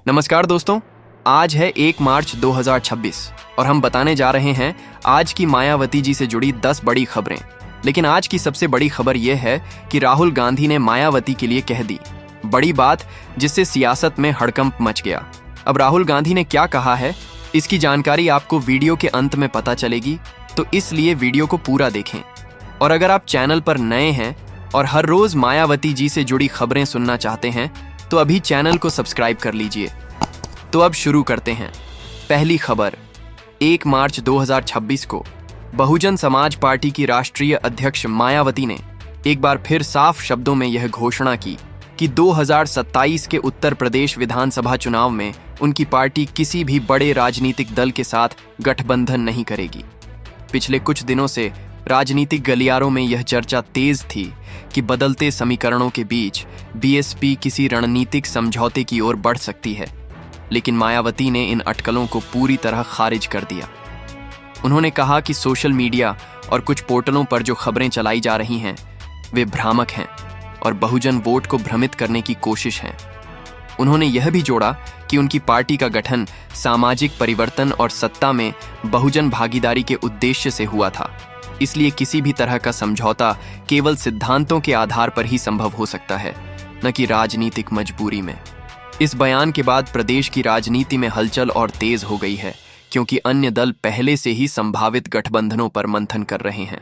नमस्कार दोस्तों, आज है 1 मार्च 2026 और हम बताने जा रहे हैं आज की मायावती जी से जुड़ी 10 बड़ी खबरें। लेकिन आज की सबसे बड़ी खबर यह है कि राहुल गांधी ने मायावती के लिए कह दी बड़ी बात, जिससे सियासत में हड़कंप मच गया। अब राहुल गांधी ने क्या कहा है, इसकी जानकारी आपको वीडियो के अंत में पता चलेगी, तो इसलिए वीडियो को पूरा देखें। और अगर आप चैनल पर नए हैं और हर रोज मायावती जी से जुड़ी खबरें सुनना चाहते हैं तो अभी चैनल को सब्सक्राइब कर लीजिए। तो अब शुरू करते हैं। पहली खबर, 1 मार्च 2026 को बहुजन समाज पार्टी की राष्ट्रीय अध्यक्ष मायावती ने एक बार फिर साफ शब्दों में यह घोषणा की कि 2027 के उत्तर प्रदेश विधानसभा चुनाव में उनकी पार्टी किसी भी बड़े राजनीतिक दल के साथ गठबंधन नहीं करेगी। पिछले कुछ दिनों से राजनीतिक गलियारों में यह चर्चा तेज थी कि बदलते समीकरणों के बीच बीएसपी किसी रणनीतिक समझौते की ओर बढ़ सकती है, लेकिन मायावती ने इन अटकलों को पूरी तरह खारिज कर दिया। उन्होंने कहा कि सोशल मीडिया और कुछ पोर्टलों पर जो खबरें चलाई जा रही हैं वे भ्रामक हैं और बहुजन वोट को भ्रमित करने की कोशिश है। उन्होंने यह भी जोड़ा कि उनकी पार्टी का गठन सामाजिक परिवर्तन और सत्ता में बहुजन भागीदारी के उद्देश्य से हुआ था, इसलिए किसी भी तरह का समझौता केवल सिद्धांतों के आधार पर ही संभव हो सकता है, न कि राजनीतिक मजबूरी में। इस बयान के बाद प्रदेश की राजनीति में हलचल और तेज हो गई है, क्योंकि अन्य दल पहले से ही संभावित गठबंधनों पर मंथन कर रहे हैं।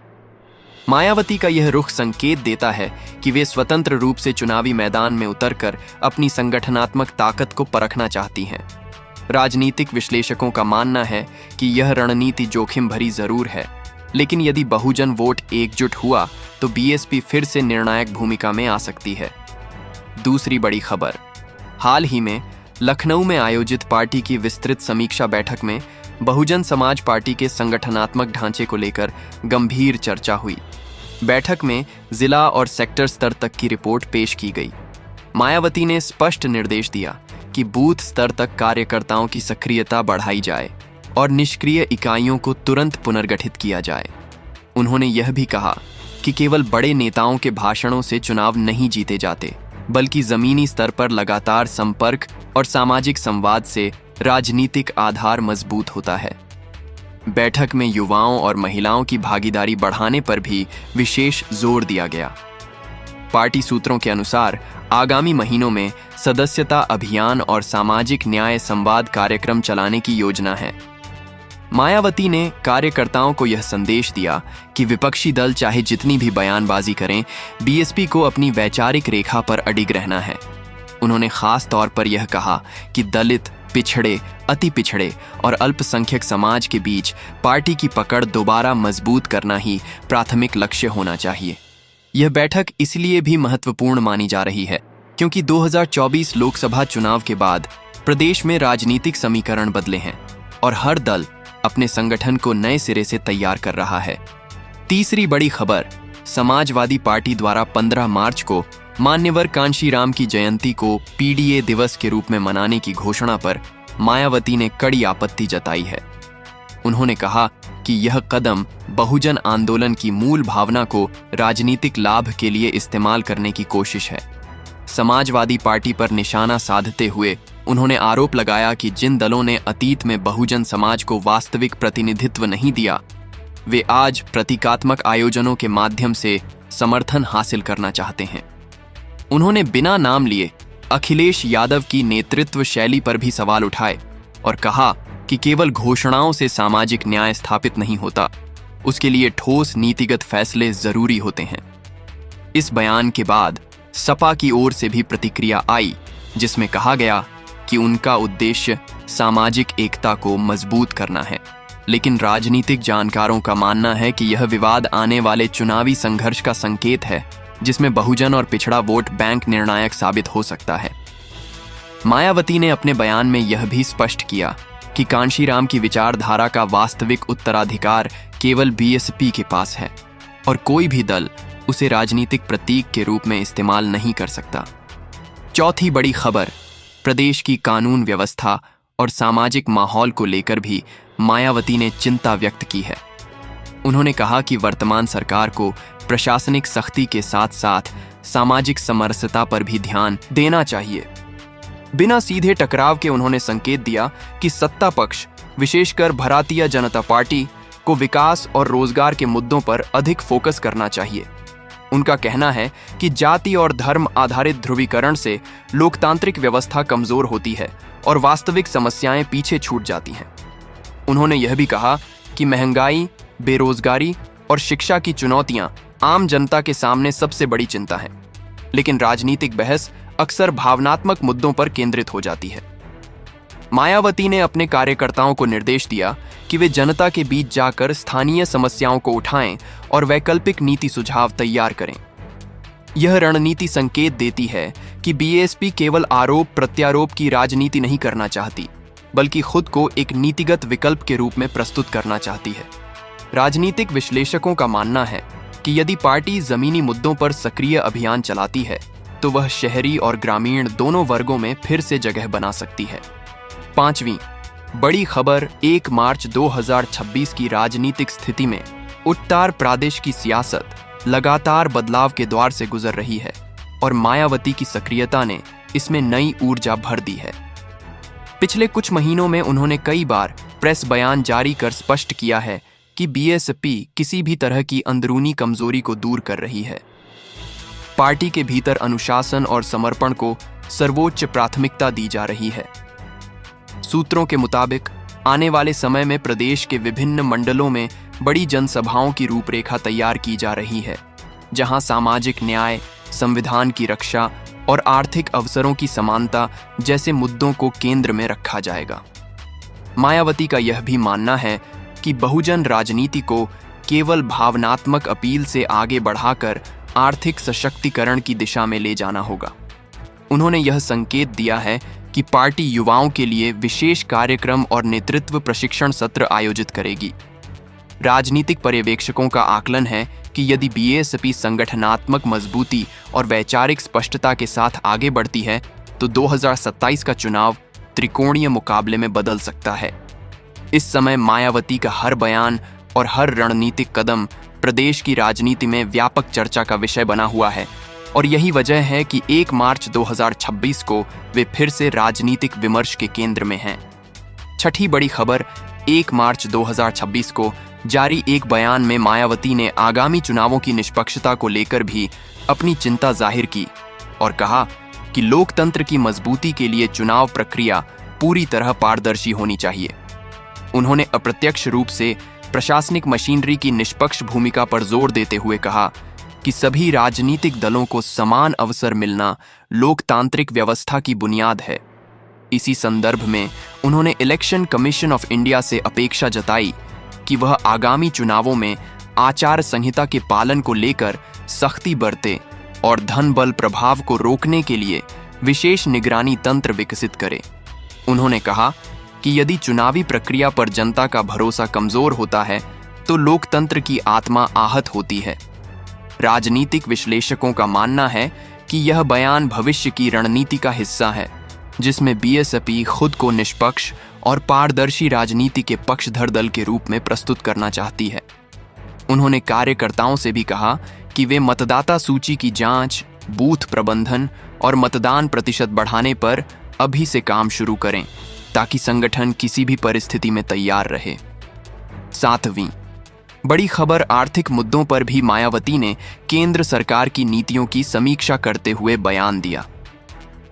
मायावती का यह रुख संकेत देता है कि वे स्वतंत्र रूप से चुनावी मैदान में उतरकर अपनी संगठनात्मक ताकत को परखना चाहती हैं। राजनीतिक विश्लेषकों का मानना है कि यह रणनीति जोखिम भरी जरूर है, लेकिन यदि बहुजन वोट एकजुट हुआ तो बीएसपी फिर से निर्णायक भूमिका में आ सकती है। दूसरी बड़ी खबर, हाल ही में लखनऊ में आयोजित पार्टी की विस्तृत समीक्षा बैठक में बहुजन समाज पार्टी के संगठनात्मक ढांचे को लेकर गंभीर चर्चा हुई। बैठक में जिला और सेक्टर स्तर तक की रिपोर्ट पेश की गई। मायावती ने स्पष्ट निर्देश दिया कि बूथ स्तर तक कार्यकर्ताओं की सक्रियता बढ़ाई जाए और निष्क्रिय इकाइयों को तुरंत पुनर्गठित किया जाए। उन्होंने यह भी कहा कि केवल बड़े नेताओं के भाषणों से चुनाव नहीं जीते जाते, बल्कि जमीनी स्तर पर लगातार संपर्क और सामाजिक संवाद से राजनीतिक आधार मजबूत होता है। बैठक में युवाओं और महिलाओं की भागीदारी बढ़ाने पर भी विशेष जोर दिया गया। पार्टी सूत्रों के अनुसार आगामी महीनों में सदस्यता अभियान और सामाजिक न्याय संवाद कार्यक्रम चलाने की योजना है। मायावती ने कार्यकर्ताओं को यह संदेश दिया कि विपक्षी दल चाहे जितनी भी बयानबाजी करें, बीएसपी को अपनी वैचारिक रेखा पर अडिग रहना है। उन्होंने खास तौर पर यह कहा कि दलित, पिछड़े, अति पिछड़े और अल्पसंख्यक समाज के बीच पार्टी की पकड़ दोबारा मजबूत करना ही प्राथमिक लक्ष्य होना चाहिए। यह बैठक इसलिए भी महत्वपूर्ण मानी जा रही है क्योंकि 2024 लोकसभा चुनाव के बाद प्रदेश में राजनीतिक समीकरण बदले हैं और हर दल अपने संगठन को नए सिरे से तैयार कर रहा है। तीसरी बड़ी खबर, समाजवादी पार्टी द्वारा 15 मार्च को मान्यवर कांशीराम की जयंती को पीडीए दिवस के रूप में मनाने की घोषणा पर मायावती ने कड़ी आपत्ति जताई है। उन्होंने कहा कि यह कदम बहुजन आंदोलन की मूल भावना को राजनीतिक लाभ के लिए इस्तेमाल करने की कोशिश है। समाजवादी पार्टी पर निशाना साधते हुए उन्होंने आरोप लगाया कि जिन दलों ने अतीत में बहुजन समाज को वास्तविक प्रतिनिधित्व नहीं दिया, वे आज प्रतीकात्मक आयोजनों के माध्यम से समर्थन हासिल करना चाहते हैं। उन्होंने बिना नाम लिए अखिलेश यादव की नेतृत्व शैली पर भी सवाल उठाए और कहा कि केवल घोषणाओं से सामाजिक न्याय स्थापित नहीं होता, उसके लिए ठोस नीतिगत फैसले जरूरी होते हैं। इस बयान के बाद सपा की ओर से भी प्रतिक्रिया आई, जिसमें कहा गया कि उनका उद्देश्य सामाजिक एकता को मजबूत करना है, लेकिन राजनीतिक जानकारों का मानना है कि यह विवाद आने वाले चुनावी संघर्ष का संकेत है, जिसमें बहुजन और पिछड़ा वोट बैंक निर्णायक साबित हो सकता है। मायावती ने अपने बयान में यह भी स्पष्ट किया कि कांशीराम की विचारधारा का वास्तविक उत्तराधिकार केवल बीएसपी के पास है और कोई भी दल उसे राजनीतिक प्रतीक के रूप में इस्तेमाल नहीं कर सकता। चौथी बड़ी खबर, प्रदेश की कानून व्यवस्था और सामाजिक माहौल को लेकर भी मायावती ने चिंता व्यक्त की है। उन्होंने कहा कि वर्तमान सरकार को प्रशासनिक सख्ती के साथ साथ सामाजिक समरसता पर भी ध्यान देना चाहिए। बिना सीधे टकराव के उन्होंने संकेत दिया कि सत्ता पक्ष, विशेषकर भारतीय जनता पार्टी, को विकास और रोजगार के मुद्दों पर अधिक फोकस करना चाहिए। उनका कहना है कि जाति और धर्म आधारित ध्रुवीकरण से लोकतांत्रिक व्यवस्था कमजोर होती है और वास्तविक समस्याएं पीछे छूट जाती हैं। उन्होंने यह भी कहा कि महंगाई, बेरोजगारी और शिक्षा की चुनौतियां आम जनता के सामने सबसे बड़ी चिंता हैं, लेकिन राजनीतिक बहस अक्सर भावनात्मक मुद्दों पर केंद्रित हो जाती है। मायावती ने अपने कार्यकर्ताओं को निर्देश दिया कि वे जनता के बीच जाकर स्थानीय समस्याओं को उठाएं और वैकल्पिक नीति सुझाव तैयार करें। यह रणनीति संकेत देती है कि बीएसपी केवल आरोप प्रत्यारोप की राजनीति नहीं करना चाहती, बल्कि खुद को एक नीतिगत विकल्प के रूप में प्रस्तुत करना चाहती है। राजनीतिक विश्लेषकों का मानना है कि यदि पार्टी जमीनी मुद्दों पर सक्रिय अभियान चलाती है तो वह शहरी और ग्रामीण दोनों वर्गों में फिर से जगह बना सकती है। 5वीं बड़ी खबर 1 मार्च 2026 की राजनीतिक स्थिति में उत्तर प्रदेश की सियासत लगातार बदलाव के द्वार से गुजर रही है और मायावती की सक्रियता ने इसमें नई ऊर्जा भर दी है। पिछले कुछ महीनों में उन्होंने कई बार प्रेस बयान जारी कर स्पष्ट किया है कि बीएसपी किसी भी तरह की अंदरूनी कमजोरी को दूर कर रही है। पार्टी के भीतर अनुशासन और समर्पण को सर्वोच्च प्राथमिकता दी जा रही है। सूत्रों के मुताबिक आने वाले समय में प्रदेश के विभिन्न मंडलों में बड़ी जनसभाओं की रूपरेखा तैयार की जा रही है, जहां सामाजिक न्याय, संविधान की रक्षा और आर्थिक अवसरों की समानता जैसे मुद्दों को केंद्र में रखा जाएगा। मायावती का यह भी मानना है कि बहुजन राजनीति को केवल भावनात्मक अपील से आगे बढ़ाकर आर्थिक सशक्तिकरण की दिशा में ले जाना होगा। उन्होंने यह संकेत दिया है कि पार्टी युवाओं के लिए विशेष कार्यक्रम और नेतृत्व प्रशिक्षण सत्र आयोजित करेगी। राजनीतिक पर्यवेक्षकों का आकलन है कि यदि बीएसपी संगठनात्मक मजबूती और वैचारिक स्पष्टता के साथ आगे बढ़ती है तो 2027 का चुनाव त्रिकोणीय मुकाबले में बदल सकता है। इस समय मायावती का हर बयान और हर रणनीतिक कदम प्रदेश की राजनीति में व्यापक चर्चा का विषय बना हुआ है और यही वजह है कि 1 मार्च 2026 को वे फिर से राजनीतिक विमर्श के केंद्र में हैं। 6ठी बड़ी खबर 1 मार्च 2026 को जारी एक बयान में मायावती ने आगामी चुनावों की निष्पक्षता को लेकर भी अपनी चिंता जाहिर की और कहा कि लोकतंत्र की मजबूती के लिए चुनाव प्रक्रिया पूरी तरह पारदर्शी होनी चाहिए। उन्होंने अप्रत्यक्ष रूप से प्रशासनिक मशीनरी की निष्पक्ष भूमिका पर जोर देते हुए कहा कि सभी राजनीतिक दलों को समान अवसर मिलना लोकतांत्रिक व्यवस्था की बुनियाद है। इसी संदर्भ में उन्होंने इलेक्शन कमीशन ऑफ इंडिया से अपेक्षा जताई कि वह आगामी चुनावों में आचार संहिता के पालन को लेकर सख्ती बरते और धन बल प्रभाव को रोकने के लिए विशेष निगरानी तंत्र विकसित करे। उन्होंने कहा कि यदि चुनावी प्रक्रिया पर जनता का भरोसा कमजोर होता है तो लोकतंत्र की आत्मा आहत होती है। राजनीतिक विश्लेषकों का मानना है कि यह बयान भविष्य की रणनीति का हिस्सा है, जिसमें बीएसपी खुद को निष्पक्ष और पारदर्शी राजनीति के पक्षधर दल के रूप में प्रस्तुत करना चाहती है। उन्होंने कार्यकर्ताओं से भी कहा कि वे मतदाता सूची की जांच, बूथ प्रबंधन और मतदान प्रतिशत बढ़ाने पर अभी से काम शुरू करें ताकि संगठन किसी भी परिस्थिति में तैयार रहे। 7वीं बड़ी खबर आर्थिक मुद्दों पर भी मायावती ने केंद्र सरकार की नीतियों की समीक्षा करते हुए बयान दिया।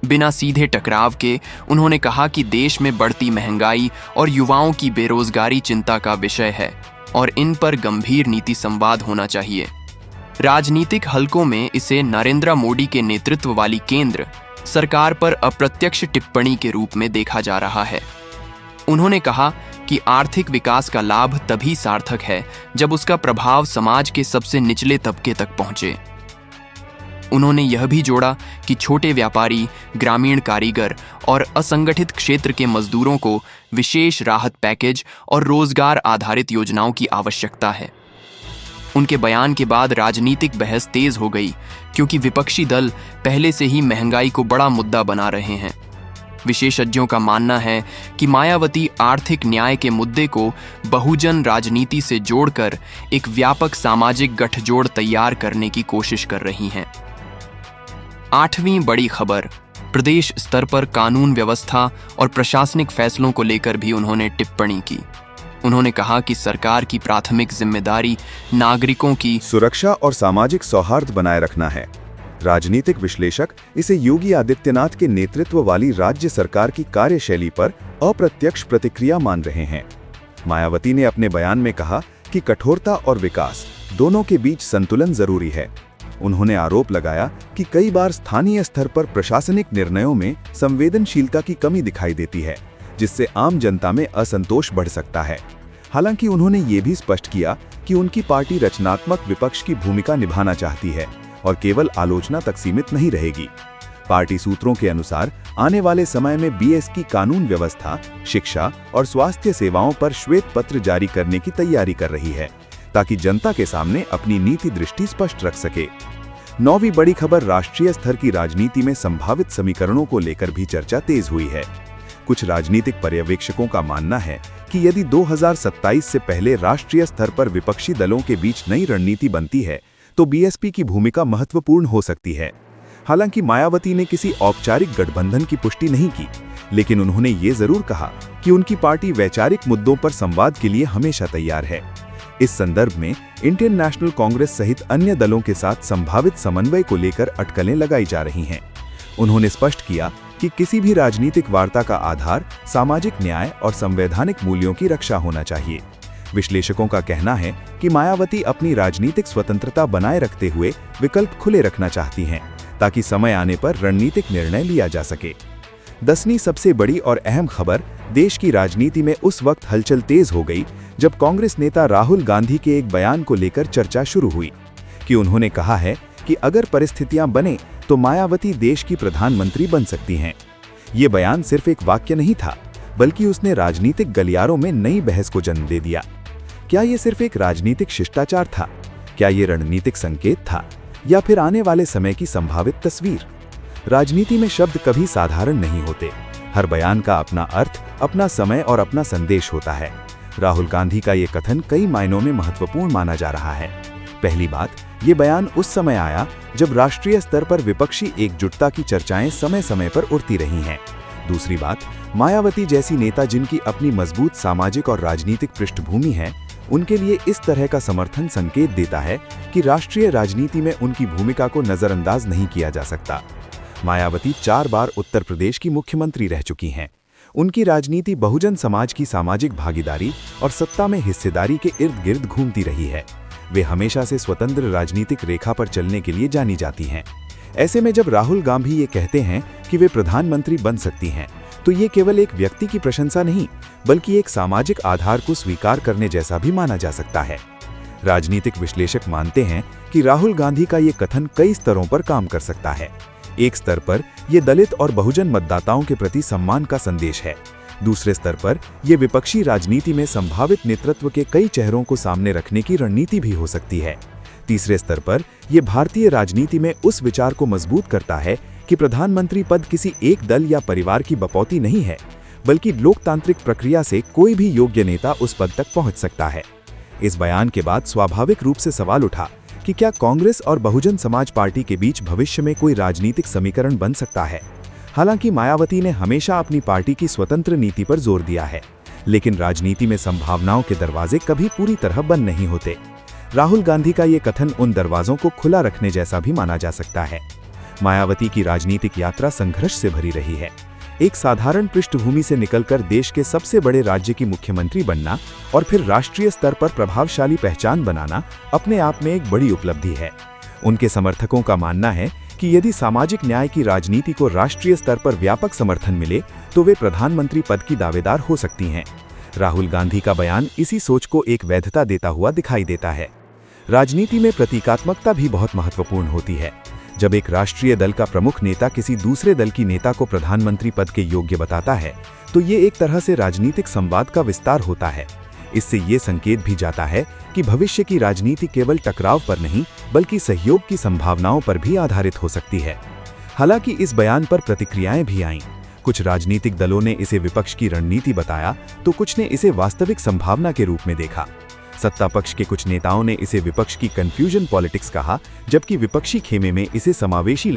बिना सीधे टकराव के उन्होंने कहा कि देश में बढ़ती महंगाई और युवाओं की बेरोजगारी चिंता का विषय है और इन पर गंभीर नीति संवाद होना चाहिए। राजनीतिक हलकों में इसे नरेंद्र मोदी के नेतृत्व वाली केंद्र सरकार पर अप्रत्यक्ष टिप्पणी के रूप में देखा जा रहा है। उन्होंने कहा कि आर्थिक विकास का लाभ तभी सार्थक है जब उसका प्रभाव समाज के सबसे निचले तबके तक पहुंचे। उन्होंने यह भी जोड़ा कि छोटे व्यापारी, ग्रामीण कारीगर और असंगठित क्षेत्र के मजदूरों को विशेष राहत पैकेज और रोजगार आधारित योजनाओं की आवश्यकता है। उनके बयान के बाद राजनीतिक बहस तेज हो गई क्योंकि विपक्षी दल पहले से ही महंगाई को बड़ा मुद्दा बना रहे हैं। विशेषज्ञों का मानना है कि मायावती आर्थिक न्याय के मुद्दे को बहुजन राजनीति से जोड़कर एक व्यापक सामाजिक गठजोड़ तैयार करने की कोशिश कर रही हैं। 8वीं बड़ी खबर प्रदेश स्तर पर कानून व्यवस्था और प्रशासनिक फैसलों को लेकर भी उन्होंने टिप्पणी की। उन्होंने कहा कि सरकार की प्राथमिक जिम्मेदारी नागरिकों की सुरक्षा और सामाजिक सौहार्द बनाए रखना है। राजनीतिक विश्लेषक इसे योगी आदित्यनाथ के नेतृत्व वाली राज्य सरकार की कार्यशैली पर अप्रत्यक्ष प्रतिक्रिया मान रहे हैं। मायावती ने अपने बयान में कहा कि कठोरता और विकास दोनों के बीच संतुलन जरूरी है। उन्होंने आरोप लगाया कि कई बार स्थानीय स्तर पर प्रशासनिक निर्णयों में संवेदनशीलता की कमी दिखाई देती है, जिससे आम जनता में असंतोष बढ़ सकता है। हालांकि उन्होंने ये भी स्पष्ट किया कि उनकी पार्टी रचनात्मक विपक्ष की भूमिका निभाना चाहती है और केवल आलोचना तक सीमित नहीं रहेगी। पार्टी सूत्रों के अनुसार आने वाले समय में बीएस की कानून व्यवस्था, शिक्षा और स्वास्थ्य सेवाओं पर श्वेत पत्र जारी करने की तैयारी कर रही है, ताकि जनता के सामने अपनी नीति दृष्टि स्पष्ट रख सके। 9वीं बड़ी खबर राष्ट्रीय स्तर की राजनीति में संभावित समीकरणों को लेकर भी चर्चा तेज हुई है। कुछ राजनीतिक पर्यवेक्षकों का मानना है कि यदि 2027 से पहले राष्ट्रीय स्तर पर विपक्षी दलों के बीच नई रणनीति बनती है तो बीएसपी की भूमिका महत्वपूर्ण हो सकती है। हालांकि मायावती ने किसी औपचारिक गठबंधन की पुष्टि नहीं की, लेकिन उन्होंने ये जरूर कहा कि उनकी पार्टी वैचारिक मुद्दों पर संवाद के लिए हमेशा तैयार है। इस संदर्भ में इंडियन नेशनल कांग्रेस सहित अन्य दलों के साथ संभावित समन्वय को लेकर अटकलें लगाई जा रही हैं। उन्होंने स्पष्ट किया कि किसी भी राजनीतिक वार्ता का आधार सामाजिक न्याय और संवैधानिक मूल्यों की रक्षा होना चाहिए। विश्लेषकों का कहना है कि मायावती अपनी राजनीतिक स्वतंत्रता बनाए रखते हुए विकल्प खुले रखना चाहती हैं, ताकि समय आने पर रणनीतिक निर्णय लिया जा सके। 10वीं सबसे बड़ी और अहम खबर देश की राजनीति में उस वक्त हलचल तेज हो गई जब कांग्रेस नेता राहुल गांधी के एक बयान को लेकर चर्चा शुरू हुई कि उन्होंने कहा है कि अगर परिस्थितियां बने तो मायावती देश की प्रधानमंत्री बन सकती हैं। ये बयान सिर्फ एक वाक्य नहीं था, बल्कि उसने राजनीतिक गलियारों में नई बहस को जन्म दे दिया। क्या ये सिर्फ एक राजनीतिक शिष्टाचार था? क्या ये रणनीतिक संकेत था, या फिर आने वाले समय की संभावित तस्वीर? राजनीति में शब्द कभी साधारण नहीं होते। हर बयान का अपना अर्थ, अपना समय और अपना संदेश होता है। राहुल गांधी का ये कथन कई मायनों में महत्वपूर्ण माना जा रहा है। पहली बात, ये बयान उस समय आया जब राष्ट्रीय स्तर पर विपक्षी एकजुटता की चर्चाएं समय समय पर उठती रही हैं। दूसरी बात, मायावती जैसी नेता जिनकी अपनी मजबूत सामाजिक और राजनीतिक पृष्ठभूमि है, उनके लिए इस तरह का समर्थन संकेत देता है कि राष्ट्रीय राजनीति में उनकी भूमिका को नजरअंदाज नहीं किया जा सकता। मायावती 4 बार उत्तर प्रदेश की मुख्यमंत्री रह चुकी हैं। उनकी राजनीति बहुजन समाज की सामाजिक भागीदारी और सत्ता में हिस्सेदारी के इर्द गिर्द घूमती रही है। वे हमेशा से स्वतंत्र राजनीतिक रेखा पर चलने के लिए जानी जाती हैं। ऐसे में जब राहुल गांधी ये कहते हैं कि वे प्रधानमंत्री बन सकती हैं, तो ये केवल एक व्यक्ति की प्रशंसा नहीं, बल्कि एक सामाजिक आधार को स्वीकार करने जैसा भी माना जा सकता है। राजनीतिक विश्लेषक मानते हैं कि राहुल गांधी का ये कथन कई स्तरों पर काम कर सकता है। एक स्तर पर यह दलित और बहुजन मतदाताओं के प्रति सम्मान का संदेश है। दूसरे स्तर पर यह विपक्षी राजनीति में संभावित नेतृत्व के कई चेहरों को सामने रखने की रणनीति भी हो सकती है। तीसरे स्तर पर यह भारतीय राजनीति में उस विचार को मजबूत करता है कि प्रधानमंत्री पद किसी एक दल या परिवार की बपौती नहीं है, बल्कि लोकतांत्रिक प्रक्रिया से कोई भी योग्य नेता उस पद तक पहुंच सकता है। इस बयान के बाद स्वाभाविक रूप से सवाल उठा कि क्या कांग्रेस और बहुजन समाज पार्टी के बीच भविष्य में कोई राजनीतिक समीकरण बन सकता है। हालांकि मायावती ने हमेशा अपनी पार्टी की स्वतंत्र नीति पर जोर दिया है, लेकिन राजनीति में संभावनाओं के दरवाजे कभी पूरी तरह बंद नहीं होते। राहुल गांधी का ये कथन उन दरवाजों को खुला रखने जैसा भी माना जा सकता है। मायावती की राजनीतिक यात्रा संघर्ष से भरी रही है। एक साधारण पृष्ठभूमि से निकलकर देश के सबसे बड़े राज्य की मुख्यमंत्री बनना और फिर राष्ट्रीय स्तर पर प्रभावशाली पहचान बनाना अपने आप में एक बड़ी उपलब्धि है। उनके समर्थकों का मानना है कि यदि सामाजिक न्याय की राजनीति को राष्ट्रीय स्तर पर व्यापक समर्थन मिले तो वे प्रधानमंत्री पद की दावेदार हो सकती हैं। राहुल गांधी का बयान इसी सोच को एक वैधता देता हुआ दिखाई देता है। राजनीति में प्रतीकात्मकता भी बहुत महत्वपूर्ण होती है। जब एक राष्ट्रीय दल का प्रमुख नेता किसी दूसरे दल की नेता को प्रधानमंत्री पद के योग्य बताता है, तो ये एक तरह से राजनीतिक संवाद का विस्तार होता है। इससे ये संकेत भी जाता है कि भविष्य की राजनीति केवल टकराव पर नहीं, बल्कि सहयोग की संभावनाओं पर भी आधारित हो सकती है। हालांकि इस बयान पर प्रतिक्रियाएं भी आईं। कुछ राजनीतिक दलों ने इसे विपक्ष की रणनीति बताया, तो कुछ ने इसे वास्तविक संभावना के रूप में देखा। सत्ता पक्ष के कुछ नेताओं ने इसे विपक्ष की कंफ्यूजन पॉलिटिक्स कहा, जबकि विपक्षी खेमे में इसे समावेशी